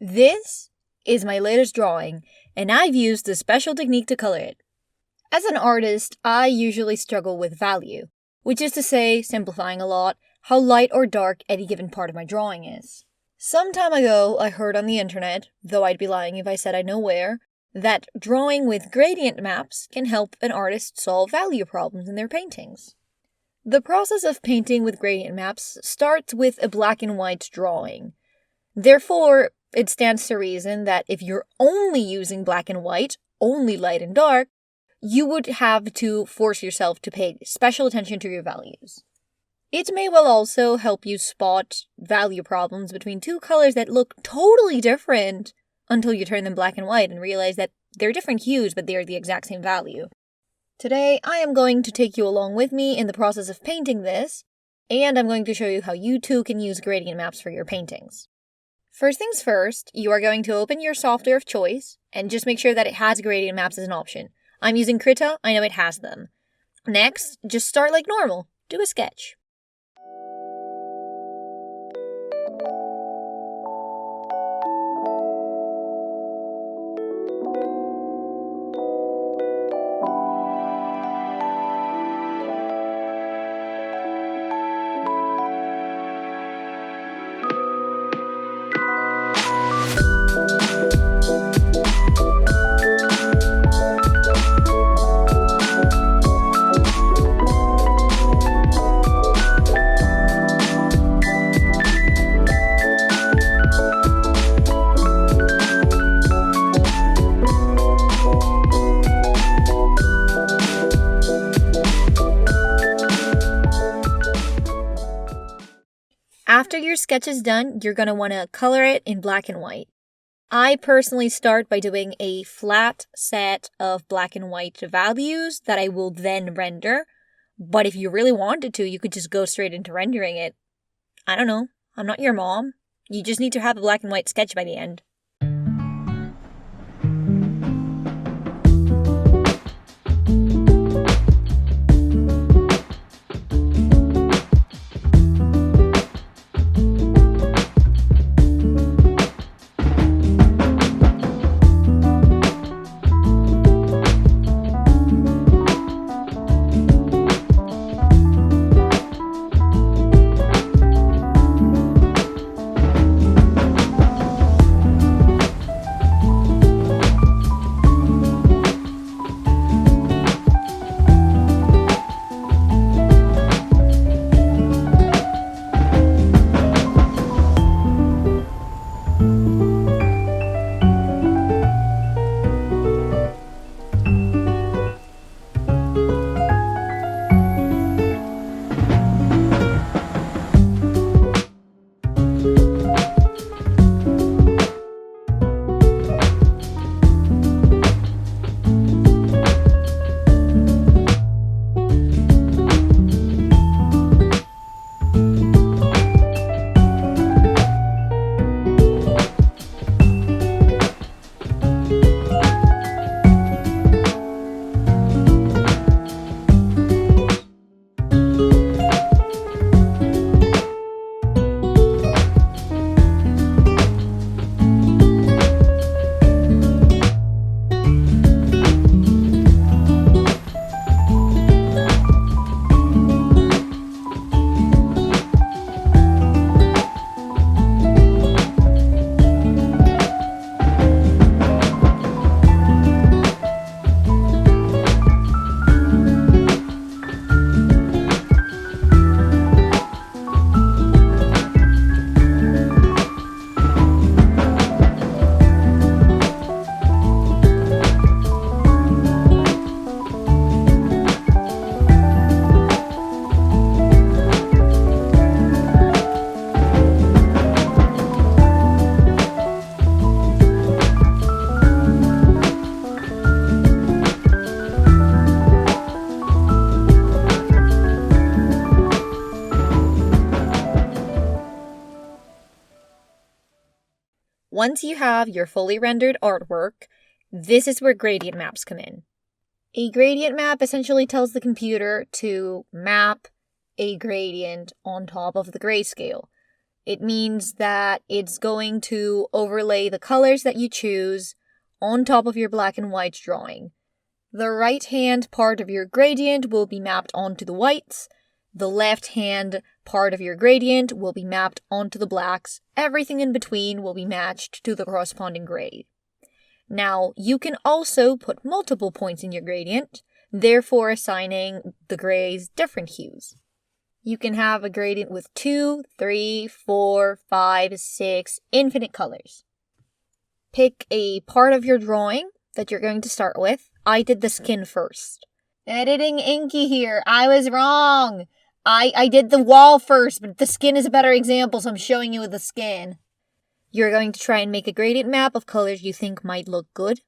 This is my latest drawing, and I've used a special technique to color it. As an artist, I usually struggle with value, which is to say, simplifying a lot, how light or dark any given part of my drawing is. Some time ago, I heard on the internet, though I'd be lying if I said I know where, that drawing with gradient maps can help an artist solve value problems in their paintings. The process of painting with gradient maps starts with a black and white drawing. Therefore, it stands to reason that if you're only using black and white, only light and dark, you would have to force yourself to pay special attention to your values. It may well also help you spot value problems between two colors that look totally different until you turn them black and white and realize that they're different hues, but they're the exact same value. Today, I am going to take you along with me in the process of painting this, and I'm going to show you how you too can use gradient maps for your paintings. First things first, you are going to open your software of choice, and just make sure that it has gradient maps as an option. I'm using Krita, I know it has them. Next, just start like normal. Do a sketch. After your sketch is done, you're going to want to color it in black and white. I personally start by doing a flat set of black and white values that I will then render. But if you really wanted to, you could just go straight into rendering it. I don't know. I'm not your mom. You just need to have a black and white sketch by the end. Once you have your fully rendered artwork, this is where gradient maps come in. A gradient map essentially tells the computer to map a gradient on top of the grayscale. It means that it's going to overlay the colors that you choose on top of your black and white drawing. The right-hand part of your gradient will be mapped onto the whites. The left-hand part of your gradient will be mapped onto the blacks. Everything in between will be matched to the corresponding grade. Now, you can also put multiple points in your gradient, therefore assigning the grays different hues. You can have a gradient with 2, 3, 4, 5, 6 infinite colors. Pick a part of your drawing that you're going to start with. I did the skin first. Editing Inky here. I was wrong. I did the wall first, but the skin is a better example, so I'm showing you the skin. You're going to try and make a gradient map of colors you think might look good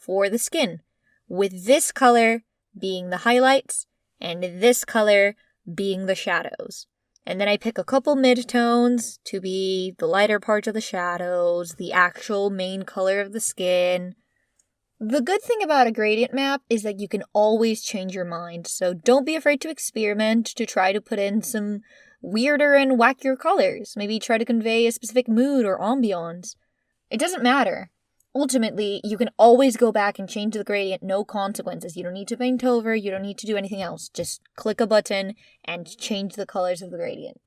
for the skin, with this color being the highlights and this color being the shadows. And then I pick a couple midtones to be the lighter parts of the shadows, the actual main color of the skin. The good thing about a gradient map is that you can always change your mind, so don't be afraid to experiment, to try to put in some weirder and wackier colors. Maybe try to convey a specific mood or ambiance. It doesn't matter. Ultimately, you can always go back and change the gradient, no consequences. You don't need to paint over, you don't need to do anything else. Just click a button and change the colors of the gradient.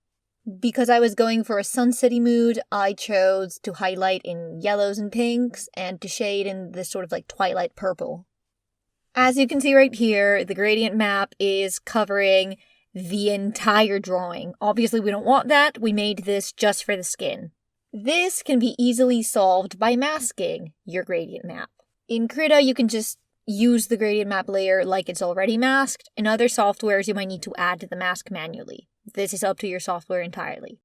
Because I was going for a sunsetty mood, I chose to highlight in yellows and pinks and to shade in this sort of like twilight purple. As you can see right here, the gradient map is covering the entire drawing. Obviously, we don't want that. We made this just for the skin. This can be easily solved by masking your gradient map. In Krita, you can just use the gradient map layer like it's already masked. In other softwares, you might need to add the mask manually. This is up to your software entirely.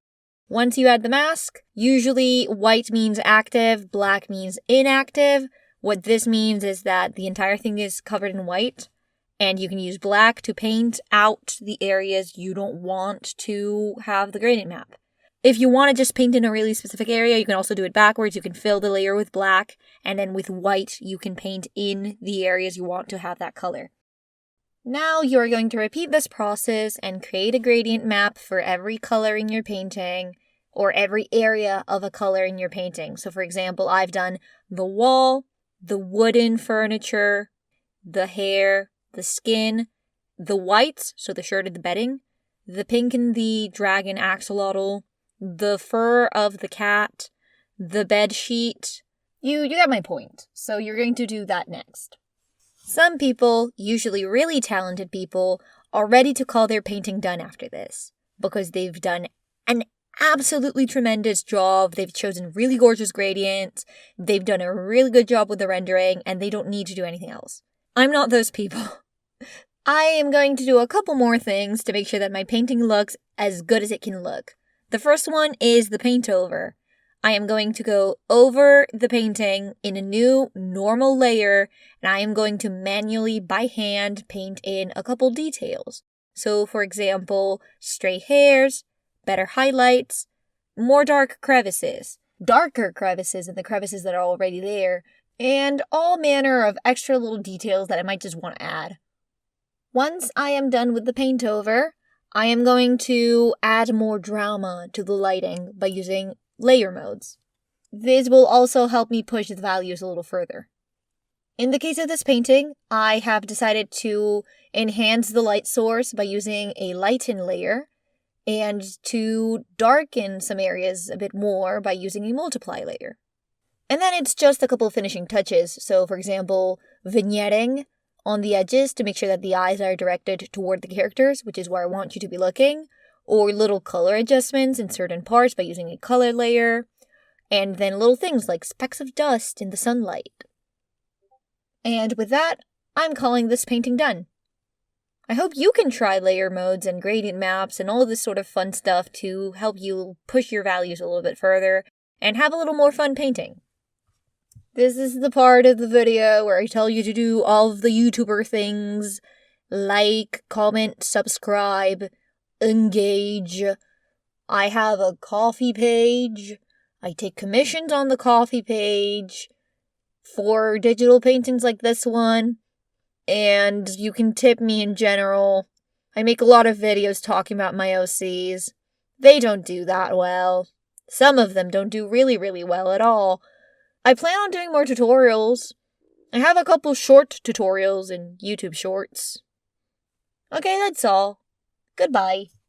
Once you add the mask, usually white means active, black means inactive. What this means is that the entire thing is covered in white, and you can use black to paint out the areas you don't want to have the gradient map. If you want to just paint in a really specific area, you can also do it backwards. You can fill the layer with black, and then with white, you can paint in the areas you want to have that color. Now you're going to repeat this process and create a gradient map for every color in your painting, or every area of a color in your painting. So for example, I've done the wall, the wooden furniture, the hair, the skin, the whites, so the shirt and the bedding, the pink and the dragon axolotl, the fur of the cat, the bed sheet. You got my point. So you're going to do that next. Some people, usually really talented people, are ready to call their painting done after this, because they've done an absolutely tremendous job, they've chosen really gorgeous gradients, they've done a really good job with the rendering, and they don't need to do anything else. I'm not those people. I am going to do a couple more things to make sure that my painting looks as good as it can look. The first one is the paint over. I am going to go over the painting in a new normal layer, and I am going to manually, by hand, paint in a couple details. So, for example, stray hairs, better highlights, more dark crevices, darker crevices than the crevices that are already there, and all manner of extra little details that I might just want to add. Once I am done with the paint over, I am going to add more drama to the lighting by using layer modes. This will also help me push the values a little further. In the case of this painting, I have decided to enhance the light source by using a lighten layer, and to darken some areas a bit more by using a multiply layer. And then it's just a couple finishing touches. So for example, vignetting on the edges to make sure that the eyes are directed toward the characters, which is where I want you to be looking, or little color adjustments in certain parts by using a color layer, and then little things like specks of dust in the sunlight. And with that, I'm calling this painting done. I hope you can try layer modes and gradient maps and all this sort of fun stuff to help you push your values a little bit further and have a little more fun painting. This is the part of the video where I tell you to do all of the YouTuber things, like, comment, subscribe, engage. I have a Ko-fi page. I take commissions on the Ko-fi page for digital paintings like this one. And you can tip me in general. I make a lot of videos talking about my OCs. They don't do that well. Some of them don't do really, really well at all. I plan on doing more tutorials. I have a couple short tutorials in YouTube Shorts. Okay, that's all. Goodbye.